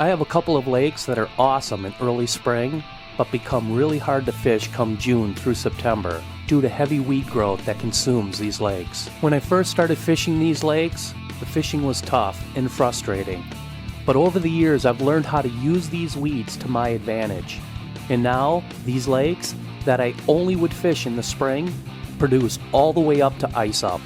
I have a couple of lakes that are awesome in early spring, but become really hard to fish come June through September due to heavy weed growth that consumes these lakes. When I first started fishing these lakes, the fishing was tough and frustrating. But over the years, I've learned how to use these weeds to my advantage. And now, these lakes that I only would fish in the spring produce all the way up to ice up.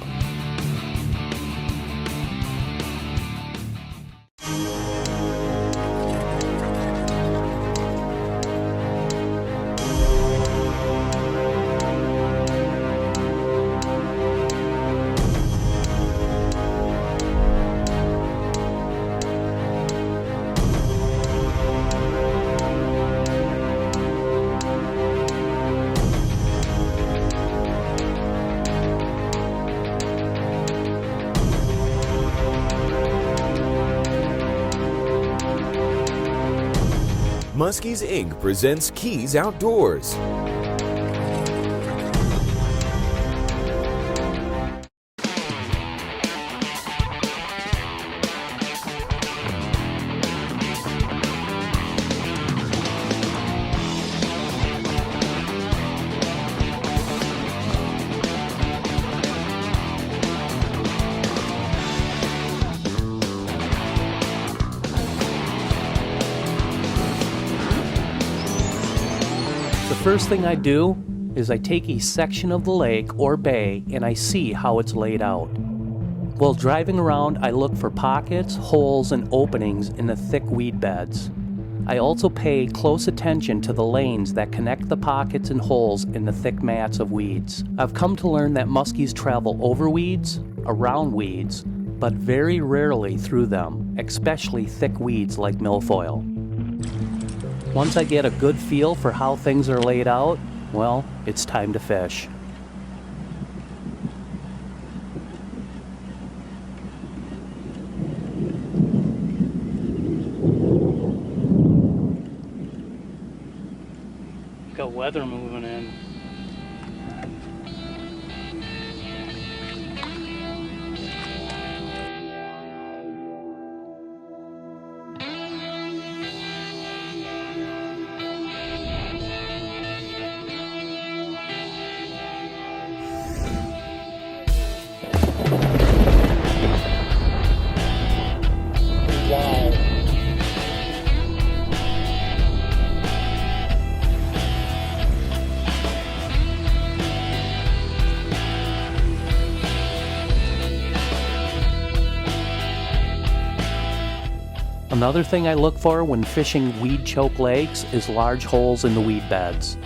Muskies Inc. presents Keys Outdoors. The first thing I do is I take a section of the lake or bay and I see how it's laid out. While driving around, I look for pockets, holes, and openings in the thick weed beds. I also pay close attention to the lanes that connect the pockets and holes in the thick mats of weeds. I've come to learn that muskies travel over weeds, around weeds, but very rarely through them, especially thick weeds like milfoil. Once I get a good feel for how things are laid out, well, it's time to fish. Got weather moving in. Another thing I look for when fishing weed-choked lakes is large holes in the weed beds.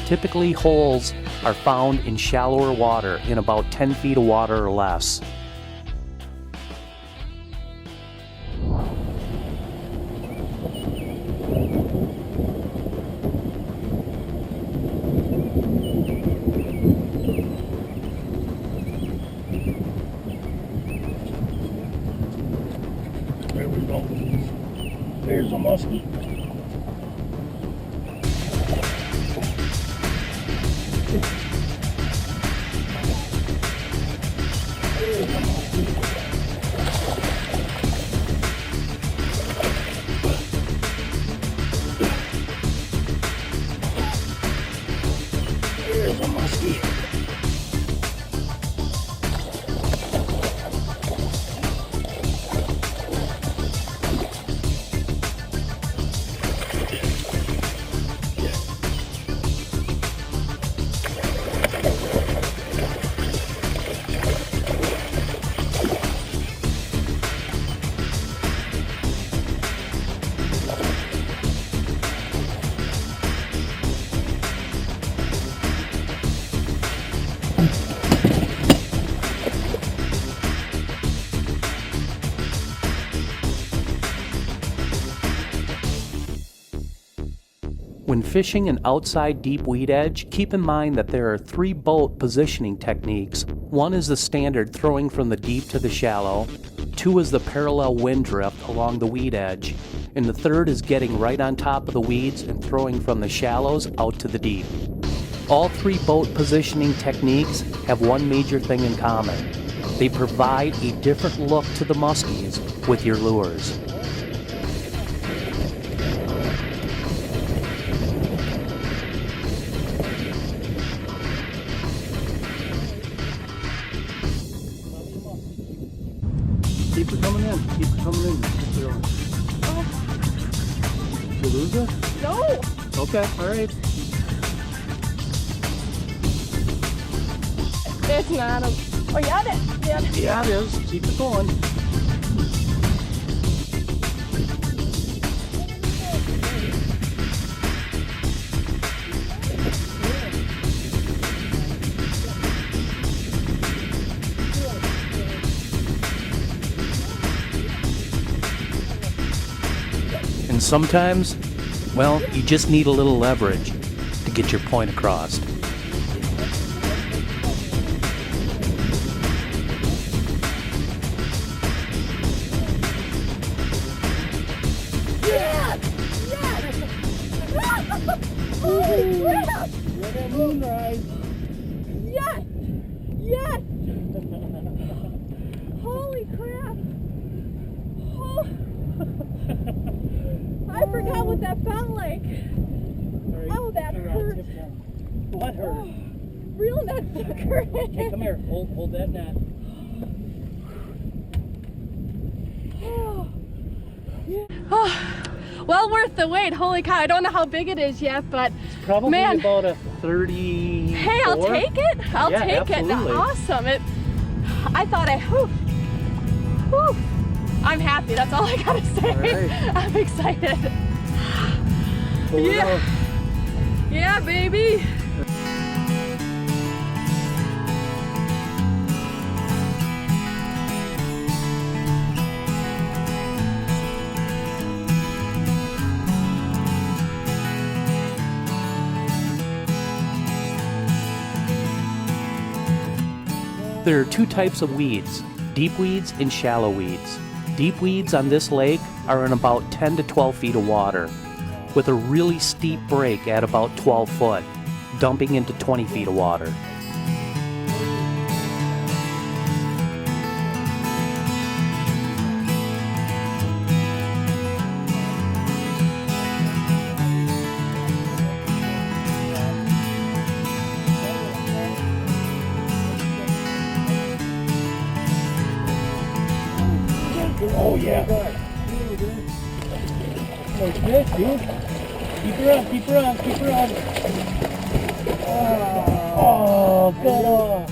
Typically, holes are found in shallower water in about 10 feet of water or less. There we go. There's a muskie. There's a muskie. When fishing an outside deep weed edge, keep in mind that there are 3 boat positioning techniques. One is the standard throwing from the deep to the shallow, 2 is the parallel wind drift along the weed edge, and the 3rd is getting right on top of the weeds and throwing from the shallows out to the deep. All 3 boat positioning techniques have one major thing in common. They provide a different look to the muskies with your lures. her coming in. Keep her coming in. Keep her going. You lose her? No. Okay, all right. It's not a. Oh, yeah, it is. Yeah, it is. Yeah, it is. Keep it going. And sometimes, well, you just need a little leverage to get your point across. Holy crap! Where that moonrise? Yes! Yes! Holy crap! Oh. I forgot what that felt like. Oh, that hurt. What hurt? Real net sucker. Hey, come here. Hold that net. Well worth the wait. Holy cow. I don't know how big it is yet, but Probably man. about a 30. Hey, I'll take it. I'll Yeah, take absolutely. it. Awesome. I thought whew. I'm happy. That's all I gotta say. All right. I'm excited. Pull it Yeah. out. Yeah, baby. There are two types of weeds, deep weeds and shallow weeds. Deep weeds on this lake are in about 10 to 12 feet of water, with a really steep break at about 12 foot, dumping into 20 feet of water. Oh, yeah. Like this, dude. Keep her on, keep her on, keep her on. Oh, got off.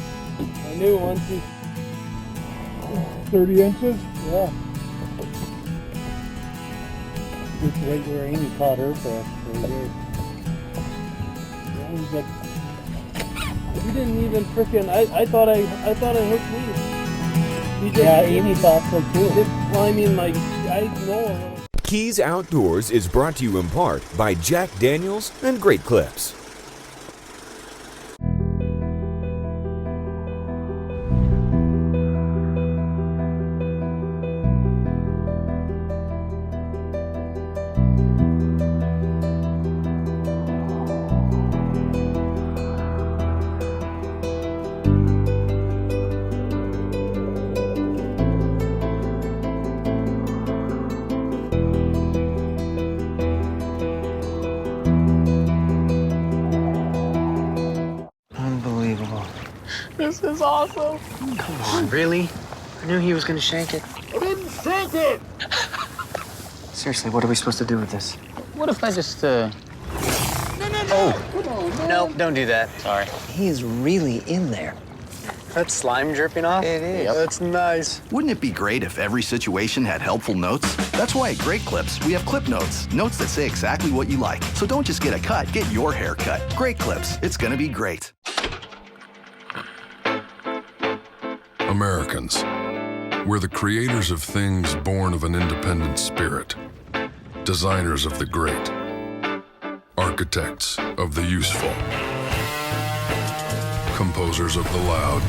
I knew once you... 30 inches? Yeah. It's right where Amy caught her fish. Right there. Yeah, he's like, he didn't even frickin'... I thought I hooked me. Yeah, Amy thought so too. Well, I mean, like, I know. Keys Outdoors is brought to you in part by Jack Daniels and Great Clips. Unbelievable. This is awesome. Come on, really? I knew he was gonna shank it. I didn't sink it! Seriously, what are we supposed to do with this? What if I just, No, come on, man. No, don't do that. Sorry. He is really in there. That's slime dripping off? It is. That's nice. Wouldn't it be great if every situation had helpful notes? That's why at Great Clips, we have clip notes. Notes that say exactly what you like. So don't just get a cut, get your hair cut. Great Clips. It's gonna be great. Americans. We're the creators of things born of an independent spirit. Designers of the great. Architects of the useful. Composers of the loud.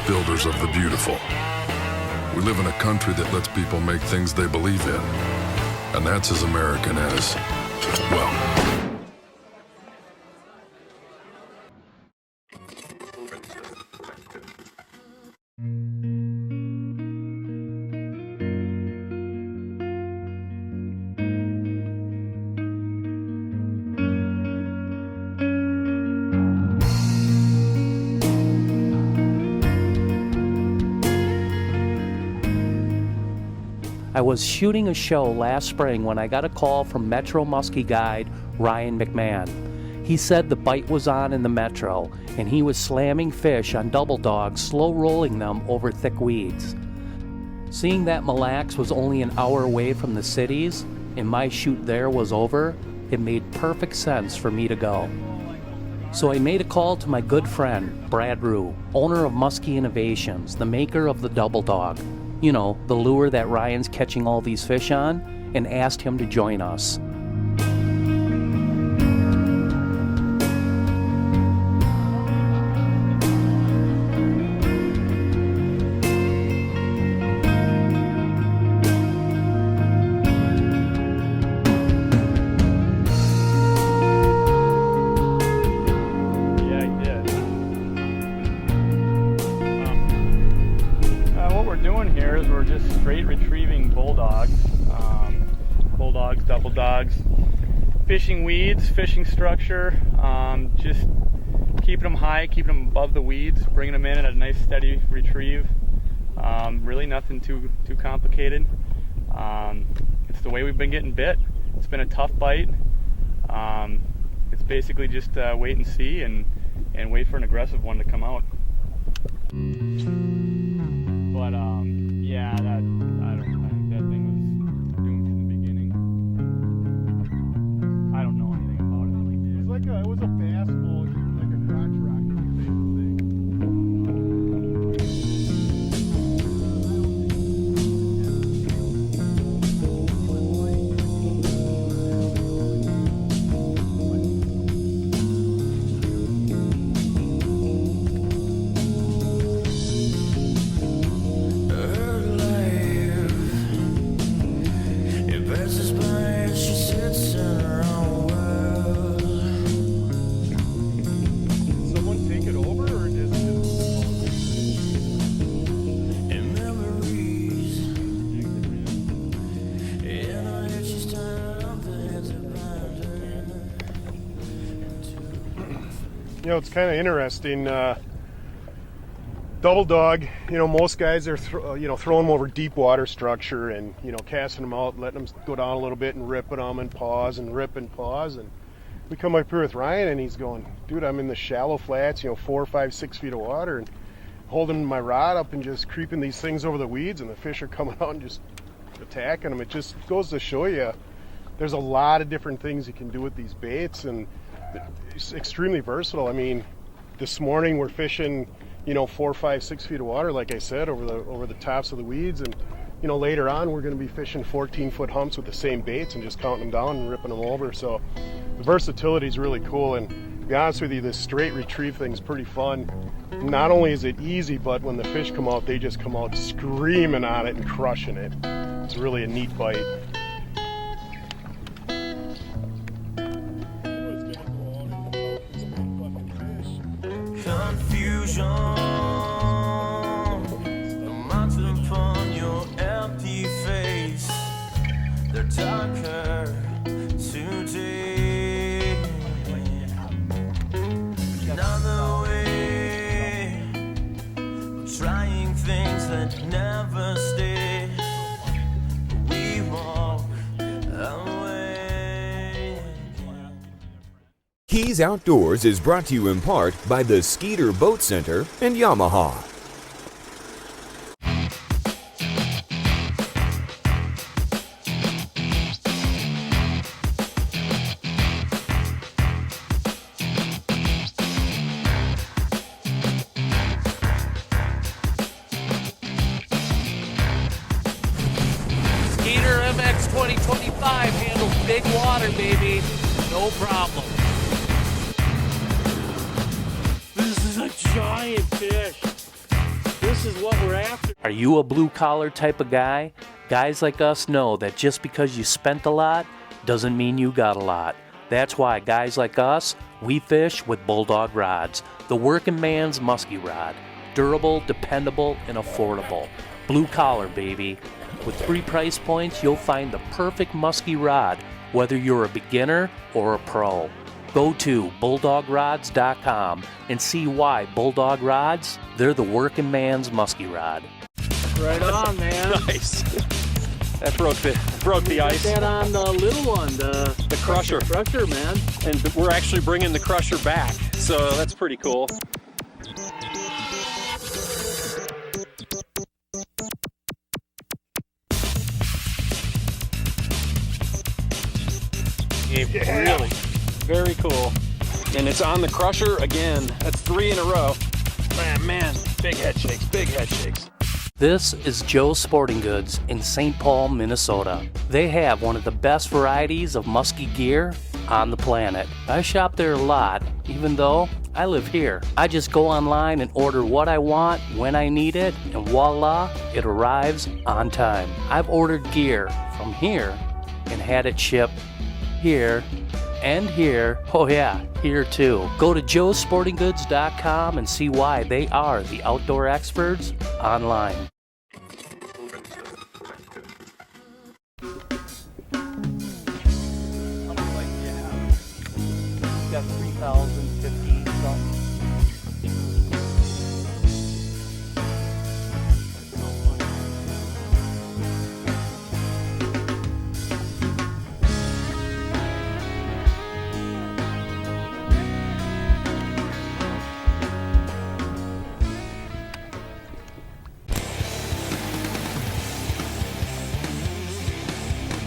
Builders of the beautiful. We live in a country that lets people make things they believe in. And that's as American as, well, I was shooting a show last spring when I got a call from Metro Muskie guide Ryan McMahon. He said the bite was on in the Metro, and he was slamming fish on double dogs, slow rolling them over thick weeds. Seeing that Mille Lacs was only an hour away from the cities, and my shoot there was over, it made perfect sense for me to go. So I made a call to my good friend, Brad Rue, owner of Muskie Innovations, the maker of the Double Dog. You know, the lure that Ryan's catching all these fish on, and asked him to join us. We're just straight retrieving bulldogs, bulldogs, double dogs, fishing weeds, fishing structure, just keeping them high, keeping them above the weeds, bringing them in at a nice steady retrieve. Really nothing too complicated. It's the way we've been getting bit. It's been a tough bite. It's basically just wait and see and wait for an aggressive one to come out. But yeah, I think that thing was doomed from the beginning. I don't know anything about it. It was a fastball, like a crotch rocket type You know, it's kind of interesting. Double dog, you know, most guys are throwing them over deep water structure and, you know, casting them out, letting them go down a little bit and ripping them and pause and rip and pause. And we come up here with Ryan and he's going, dude, I'm in the shallow flats, you know, 4, 5, 6 feet of water, and holding my rod up and just creeping these things over the weeds, and the fish are coming out and just attacking them. It just goes to show you there's a lot of different things you can do with these baits, and it's extremely versatile. I mean, this morning we're fishing, you know, 4, 5, 6 feet of water, like I said, over the tops of the weeds, and you know, later on we're going to be fishing 14-foot humps with the same baits and just counting them down and ripping them over. So the versatility is really cool, and to be honest with you, this straight retrieve thing is pretty fun. Not only is it easy, but when the fish come out, they just come out screaming on it and crushing it. It's really a neat bite. Confusion, no matter upon your empty face, they're darker today. Another way, trying things that never stay. We walk away. Keys Outdoors is brought to you in part by the Skeeter Boat Center and Yamaha. Skeeter MX 2025 handles big water, baby. No problem. This is a giant fish. This is what we're after. Are you a blue-collar type of guy? Guys like us know that just because you spent a lot doesn't mean you got a lot. That's why guys like us, we fish with Bulldog rods, the working man's muskie rod. Durable, dependable, and affordable. Blue collar, baby. With 3 price points, you'll find the perfect muskie rod, whether you're a beginner or a pro. Go to bulldogrods.com and see why Bulldog rods, they're the working man's muskie rod. Right on, man. Nice. That broke the ice. That on the little one, the Crusher. Crusher, man. And we're actually bringing the Crusher back, so that's pretty cool. Really, very cool. And it's on the Crusher again. That's 3 in a row. Man, big head shakes, big head shakes. This is Joe's Sporting Goods in St. Paul, Minnesota. They have one of the best varieties of muskie gear on the planet. I shop there a lot, even though I live here. I just go online and order what I want when I need it, and voila, it arrives on time. I've ordered gear from here and had it shipped here and here. Oh yeah, here too. Go to joesportinggoods.com and see why they are the outdoor experts online. Got 3,050 something.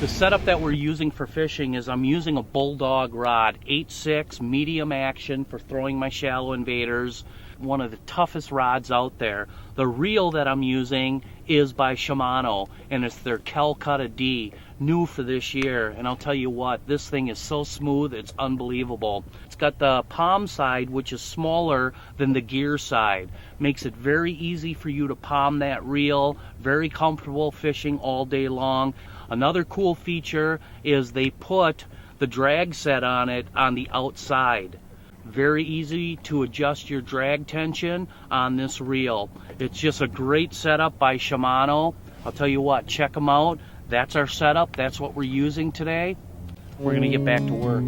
The setup that we're using for fishing is I'm using a Bulldog rod, 8.6 medium action for throwing my shallow invaders, one of the toughest rods out there. The reel that I'm using is by Shimano, and it's their Calcutta D, new for this year. And I'll tell you what, this thing is so smooth, it's unbelievable. It's got the palm side, which is smaller than the gear side. Makes it very easy for you to palm that reel, very comfortable fishing all day long. Another cool feature is they put the drag set on it on the outside. Very easy to adjust your drag tension on this reel. It's just a great setup by Shimano. I'll tell you what, check them out. That's our setup. That's what we're using today. We're going to get back to work.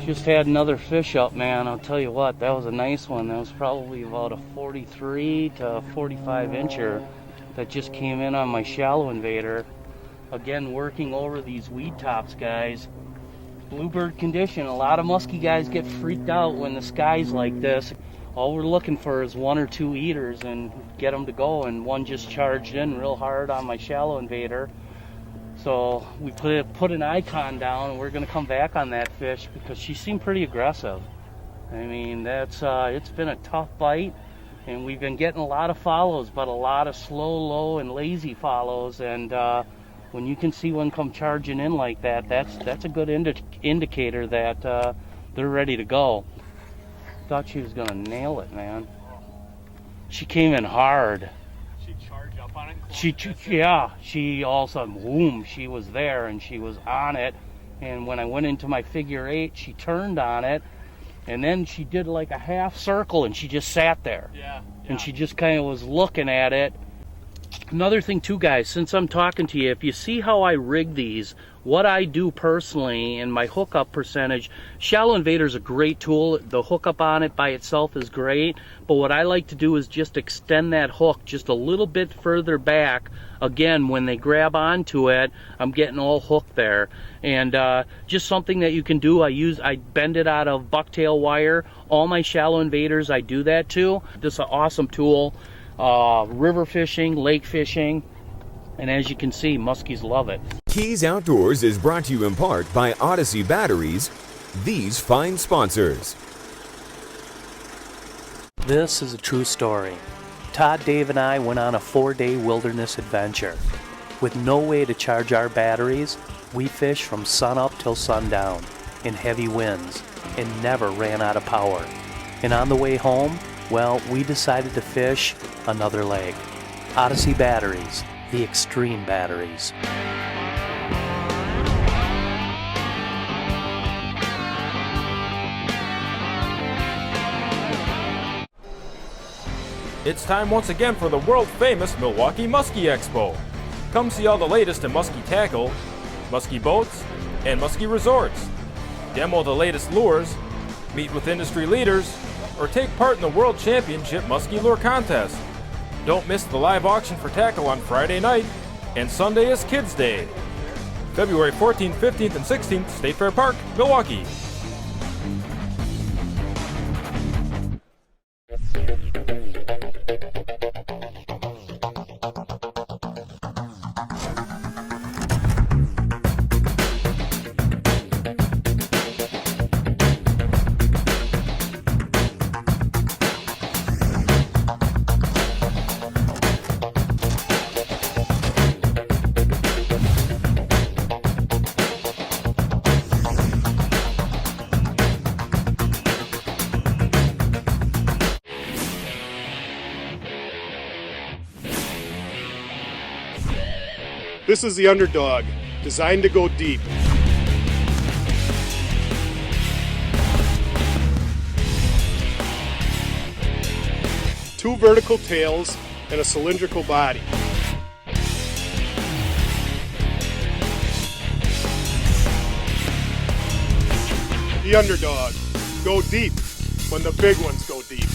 Just had another fish up, man. I'll tell you what, that was a nice one. That was probably about a 43 to 45 incher that just came in on my shallow invader. Again, working over these weed tops, guys. Bluebird condition. A lot of muskie guys get freaked out when the sky's like this. All we're looking for is 1 or 2 eaters and get them to go, and one just charged in real hard on my shallow invader. So we put an icon down, and we're going to come back on that fish because she seemed pretty aggressive. I mean, that's it's been a tough bite, and we've been getting a lot of follows, but a lot of slow, low, and lazy follows. And when you can see one come charging in like that, that's a good indicator that they're ready to go. Thought she was going to nail it, man. She came in hard. She all of a sudden, boom, she was there and she was on it. And when I went into my figure 8, she turned on it, and then she did like a half circle and she just sat there. And she just kind of was looking at it. Another thing too, guys, since I'm talking to you, if you see how I rig these, what I do personally and my hookup percentage, Shallow Invader's a great tool. The hookup on it by itself is great, but what I like to do is just extend that hook just a little bit further back. Again, when they grab onto it, I'm getting all hooked there. And just something that you can do, I bend it out of bucktail wire. All my Shallow Invaders, I do that too. This is an awesome tool. River fishing, lake fishing, and as you can see, muskies love it. Keys Outdoors is brought to you in part by Odyssey Batteries, these fine sponsors. This is a true story. Todd, Dave, and I went on a 4-day wilderness adventure. With no way to charge our batteries, we fished from sunup till sundown in heavy winds and never ran out of power. And on the way home, well, we decided to fish another lake. Odyssey Batteries, the extreme batteries. It's time once again for the world-famous Milwaukee Muskie Expo. Come see all the latest in muskie tackle, muskie boats, and muskie resorts. Demo the latest lures, meet with industry leaders, or take part in the World Championship Muskie Lure Contest. Don't miss the live auction for tackle on Friday night, and Sunday is Kids Day. February 14th, 15th, and 16th, State Fair Park, Milwaukee. This is the Underdog, designed to go deep. Two vertical tails and a cylindrical body. The Underdog, go deep when the big ones go deep.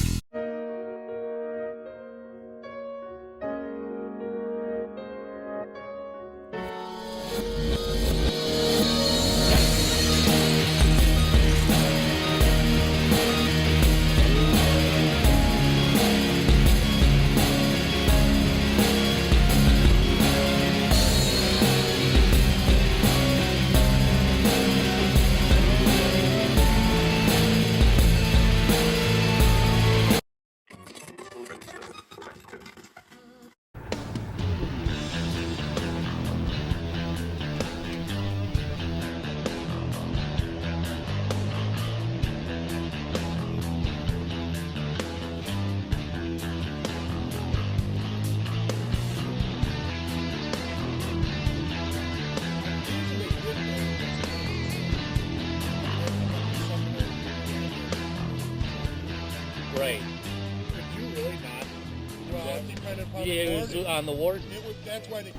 Right. Could you really not? Well, it depended upon Yeah, it was on the ward. That's why they.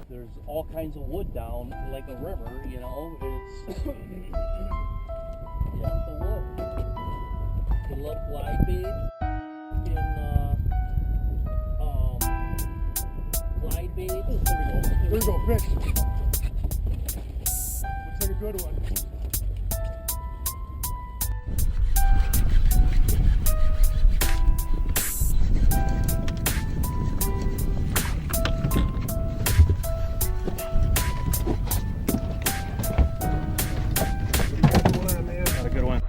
There's all kinds of wood down, like a river, you know. It's yeah, the wood. The little fly bait glide bait. Oh, there we go, fish. Looks like a good one. Got a good one.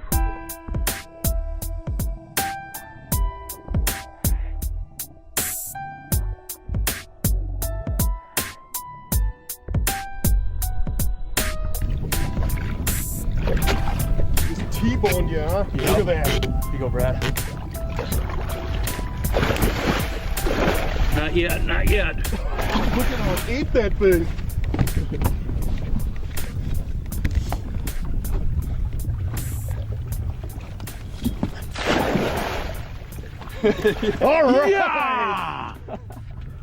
T-boned you, huh? Yep. Look at that. Here you go, Brad. Not yet, not yet. Look at how it ate that thing. All right. Yeah!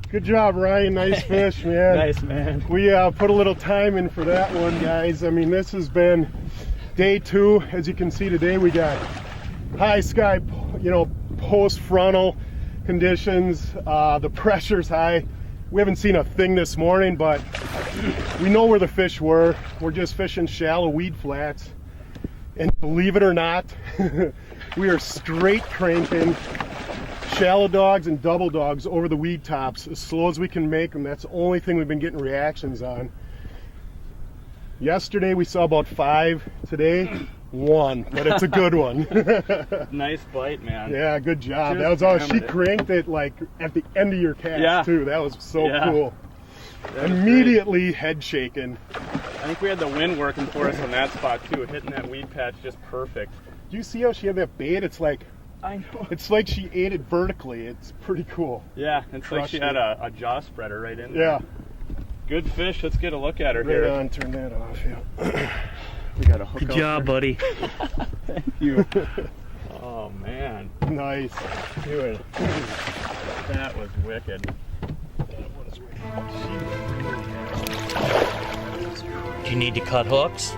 Good job, Ryan. Nice fish, man. Nice, man. We put a little time in for that one, guys. I mean, this has been day 2. As you can see today, we got high sky, you know, post frontal conditions. The pressure's high. We haven't seen a thing this morning, but we know where the fish were. We're just fishing shallow weed flats. And believe it or not, we are straight cranking shallow dogs and double dogs over the weed tops as slow as we can make them. That's the only thing we've been getting reactions on. Yesterday we saw about 5. Today, 1, but it's a good one. Nice bite, man. Yeah, good job. Just That was all. hammered She it. cranked it like at the end of your cast Yeah. too. That was so Yeah. cool. That was Immediately head shaking. I think we had the wind working for us on that spot too, hitting that weed patch just perfect. Do you see how she had that bait? It's like I know. It's like she ate it vertically. It's pretty cool. Yeah, it's like she Crushed had it. a jaw spreader right in Yeah. there. Good fish. Let's get a look at her Right here. on. Turn that off. Yeah. We got a hook. Good out job, there. buddy. Thank you. Oh man, Nice. dude, that was wicked. Do you need to cut hooks?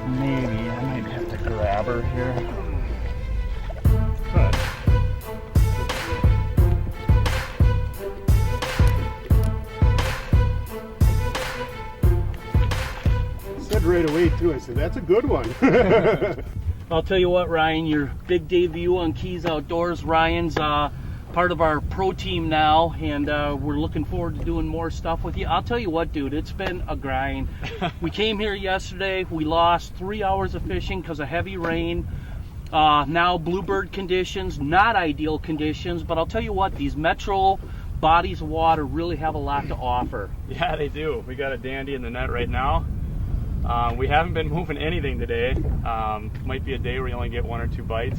Maybe I might have to grab her here. Cut. Said right away too. I said that's a good one. I'll tell you what, Ryan, your big debut on Keys Outdoors. Ryan's part of our pro team now, and we're looking forward to doing more stuff with you. I'll tell you what, dude, it's been a grind. We came here yesterday. We lost 3 hours of fishing because of heavy rain. Now bluebird conditions, not ideal conditions, but I'll tell you what, these metro bodies of water really have a lot to offer. Yeah, they do. We got a dandy in the net right now. We haven't been moving anything today. Might be a day where you only get 1 or 2 bites.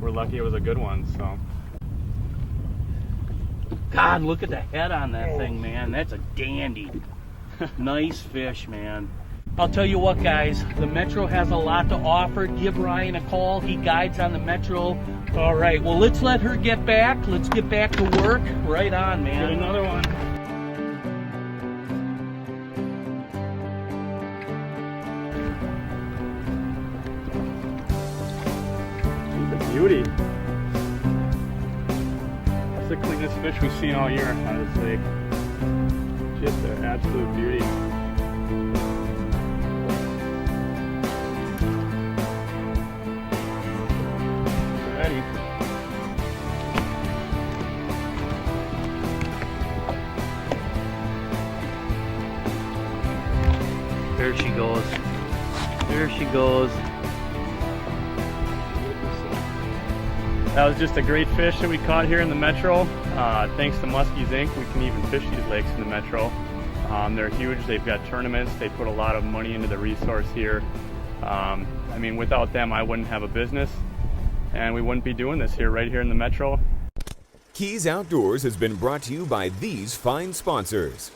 We're lucky it was a good one, so. God, look at the head on that thing, man. That's a dandy. Nice fish, man. I'll tell you what, guys, the Metro has a lot to offer. Give Ryan a call. He guides on the Metro. All right, well, let's let her get back. Let's get back to work. Right on, man. Get another one. She's a beauty. That's the cleanest fish we've seen all year on this lake. Just an absolute beauty. Ready. There she goes. There she goes. That was just a great fish that we caught here in the Metro. Thanks to Muskies Inc., we can even fish these lakes in the Metro. They're huge. They've got tournaments. They put a lot of money into the resource here. I mean, without them, I wouldn't have a business, and we wouldn't be doing this here, right here in the Metro. Keys Outdoors has been brought to you by these fine sponsors: